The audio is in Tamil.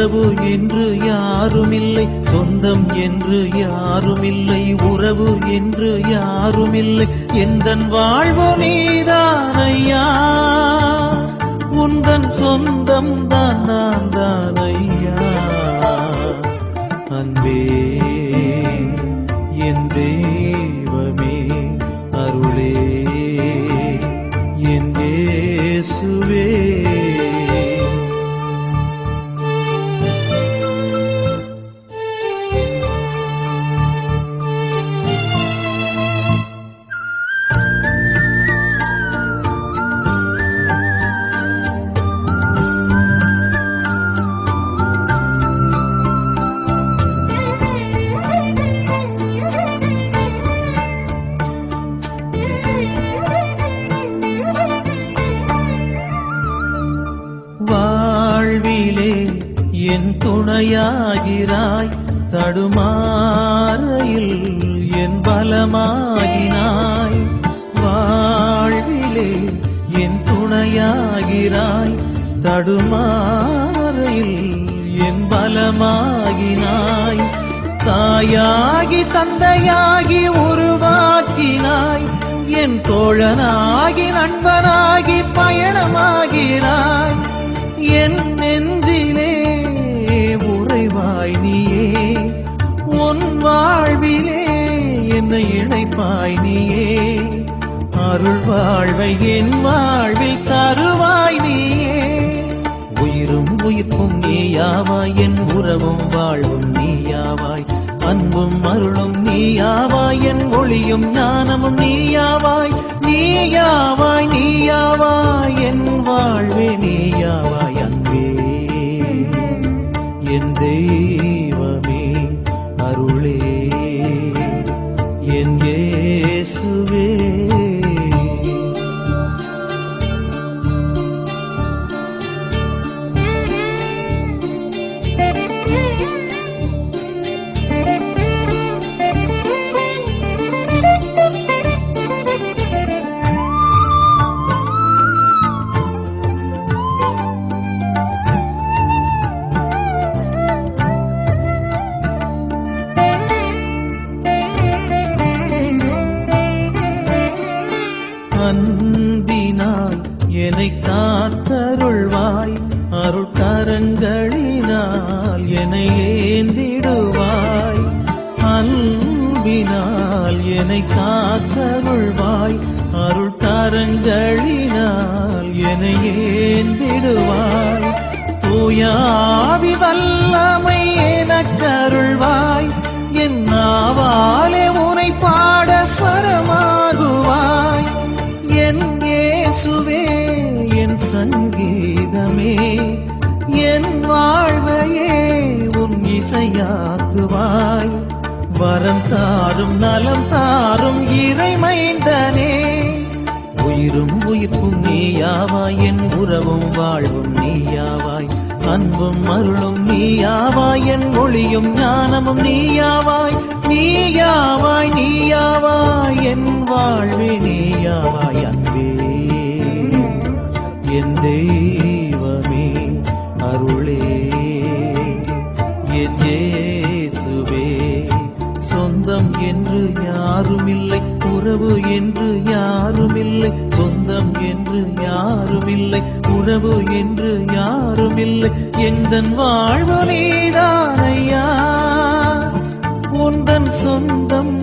உறவு என்று யாருமில்லை, சொந்தம் என்று யாருமில்லை, உறவு என்று யாருமில்லை. எந்தன் வாழ்வு நீதானையா, உந்தன் சொந்தம் தான் நான் தானையா. அன்பே என் தெய்வமே, அருளே என் இயேசுவே. வாழ்விலே என் துணையாகிறாய், தடுமாறையில் என் பலமாகினாய். வாழ்விலே என் துணையாகிறாய், தடுமாறையில் என் பலமாகினாய். தாயாகி தந்தையாகி உருவாக்கினாய், என் தோழனாகி நண்பனாகி பயணமாகிறாய். என் நெஞ்சிலே உறைவாய் நீயே, உன் வாழ்விலே என்னை இணைப்பாய் நீயே. அருள் வாழ்வை என் வாழ்வில் தருவாய் நீயே. உயிரும் உயிர்ப்பும் நீயாவாய், என் உறவும் வாழ்வும் நீயாவாய். அன்பும் அருளும் நீயாவாய், என் ஒளியும் ஞானமும் நீயாவாய். நீயாவாய் நீயாவாய் என் வாழ்வே நீயாவாய். அன்பே என் தெய்வமே, அருளே என் இயேசுவே. அன்பினால் என்னை காத்தருள்வாய், அருள் கரங்களினால் என்னை ஏந்திடுவாய். அன்பினால் என்னை காத்தருள்வாய், அருள் கரங்களினால் என்னை ஏந்திடுவாய். தூயாவி வல்லமை எனக்கருள்வாய், என் நாவாலே உனை பாட ஸ்வரமாகுவாய். என் இயேசுவே என் சங்கீதமே, என் வாழ்வையே உன் இசையாக்குவாய். வரம் தாரும் நலம் தாரும் இறைமைந்தனே, உயிரும் உயிர்ப்பும் நீயாவாய், என் உறவும் வாழ்வும் நீயாவாய். அன்பும் அருளும் நீயாவாய், என் ஒளியும் ஞானமும் நீயாவாய். நீயாவாய் நீயாவாய் என் வாழ்வே நீயாவாய். அன்பே என் தெய்வமே, அருளே என் இயேசுவே. சொந்தம் என்று யாருமில்லை, உறவு என்று யாருமில்லை, சொந்தம் என்று யாருமில்லை, உறவு என்று யாருமில்லை. எந்தன் வாழ்வு நீதானையா, உந்தன் சொந்தம்